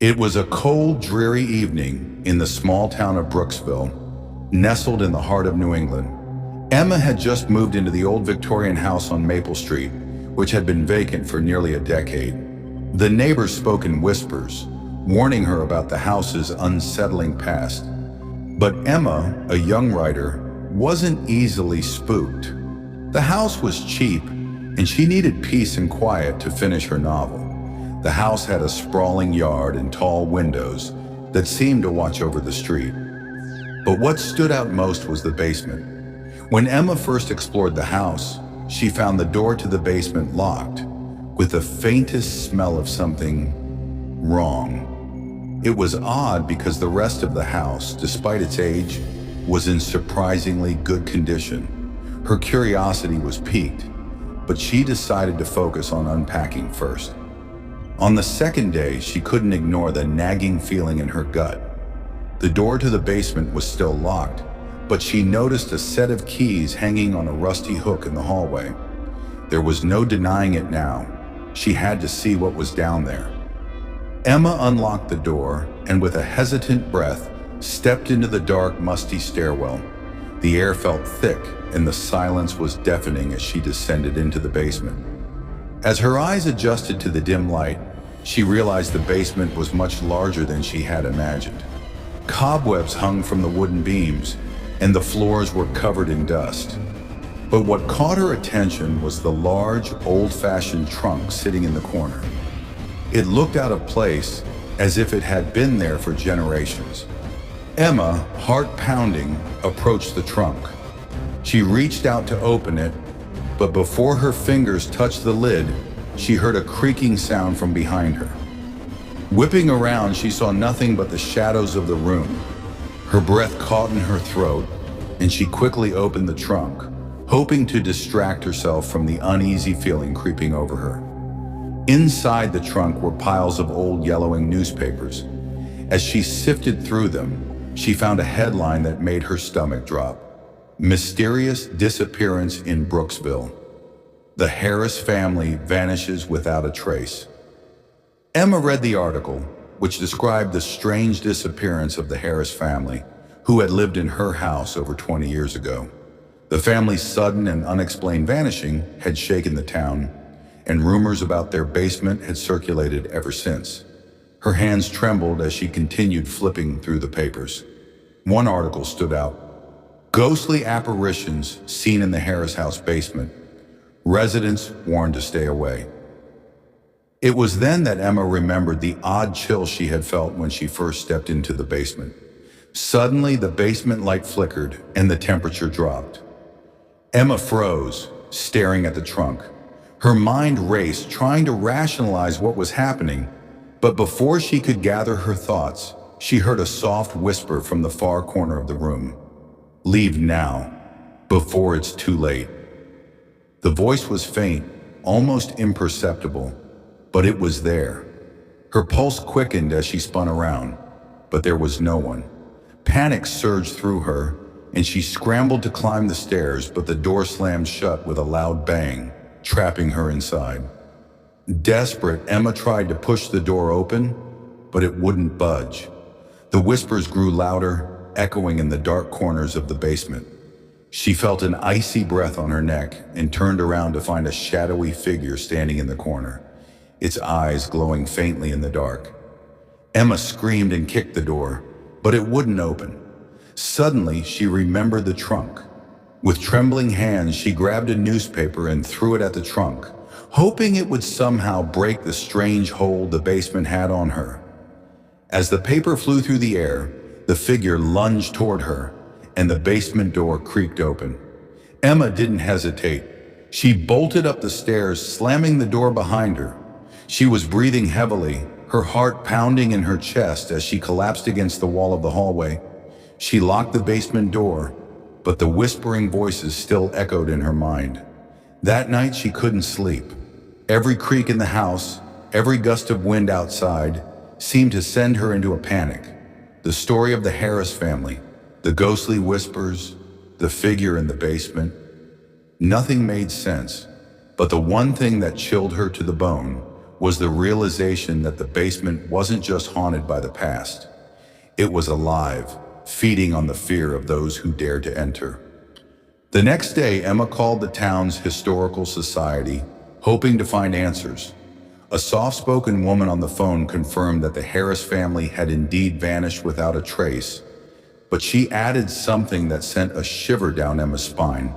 It was a cold, dreary evening in the small town of Brooksville, nestled in the heart of New England. Emma had just moved into the old Victorian house on Maple Street, which had been vacant for nearly a decade. The neighbors spoke in whispers, warning her about the house's unsettling past. But Emma, a young writer, wasn't easily spooked. The house was cheap, and she needed peace and quiet to finish her novel. The house had a sprawling yard and tall windows that seemed to watch over the street. But what stood out most was the basement. When Emma first explored the house, she found the door to the basement locked, with the faintest smell of something wrong. It was odd because the rest of the house, despite its age, was in surprisingly good condition. Her curiosity was piqued, but she decided to focus on unpacking first. On the second day, she couldn't ignore the nagging feeling in her gut. The door to the basement was still locked, but she noticed a set of keys hanging on a rusty hook in the hallway. There was no denying it now. She had to see what was down there. Emma unlocked the door and, with a hesitant breath, stepped into the dark, musty stairwell. The air felt thick and the silence was deafening as she descended into the basement. As her eyes adjusted to the dim light, she realized the basement was much larger than she had imagined. Cobwebs hung from the wooden beams, and the floors were covered in dust. But what caught her attention was the large, old-fashioned trunk sitting in the corner. It looked out of place, as if it had been there for generations. Emma, heart pounding, approached the trunk. She reached out to open it, but before her fingers touched the lid, she heard a creaking sound from behind her. Whipping around, she saw nothing but the shadows of the room. Her breath caught in her throat, and she quickly opened the trunk, hoping to distract herself from the uneasy feeling creeping over her. Inside the trunk were piles of old yellowing newspapers. As she sifted through them, she found a headline that made her stomach drop. Mysterious disappearance in Brooksville. The Harris family vanishes without a trace. Emma read the article, which described the strange disappearance of the Harris family, who had lived in her house over 20 years ago. The family's sudden and unexplained vanishing had shaken the town, and rumors about their basement had circulated ever since. Her hands trembled as she continued flipping through the papers. One article stood out. Ghostly apparitions seen in the Harris house basement. Residents warned to stay away. It was then that Emma remembered the odd chill she had felt when she first stepped into the basement. Suddenly, the basement light flickered and the temperature dropped. Emma froze, staring at the trunk. Her mind raced, trying to rationalize what was happening, but before she could gather her thoughts, she heard a soft whisper from the far corner of the room. "Leave now, before it's too late." The voice was faint, almost imperceptible, but it was there. Her pulse quickened as she spun around, but there was no one. Panic surged through her, and she scrambled to climb the stairs, but the door slammed shut with a loud bang, trapping her inside. Desperate, Emma tried to push the door open, but it wouldn't budge. The whispers grew louder, echoing in the dark corners of the basement. She felt an icy breath on her neck and turned around to find a shadowy figure standing in the corner, its eyes glowing faintly in the dark. Emma screamed and kicked the door, but it wouldn't open. Suddenly, she remembered the trunk. With trembling hands, she grabbed a newspaper and threw it at the trunk, hoping it would somehow break the strange hold the basement had on her. As the paper flew through the air, the figure lunged toward her, and the basement door creaked open. Emma didn't hesitate. She bolted up the stairs, slamming the door behind her. She was breathing heavily, her heart pounding in her chest as she collapsed against the wall of the hallway. She locked the basement door, but the whispering voices still echoed in her mind. That night she couldn't sleep. Every creak in the house, every gust of wind outside, seemed to send her into a panic. The story of the Harris family, the ghostly whispers, the figure in the basement. Nothing made sense, but the one thing that chilled her to the bone was the realization that the basement wasn't just haunted by the past. It was alive, feeding on the fear of those who dared to enter. The next day, Emma called the town's historical society, hoping to find answers. A soft-spoken woman on the phone confirmed that the Harris family had indeed vanished without a trace, but she added something that sent a shiver down Emma's spine.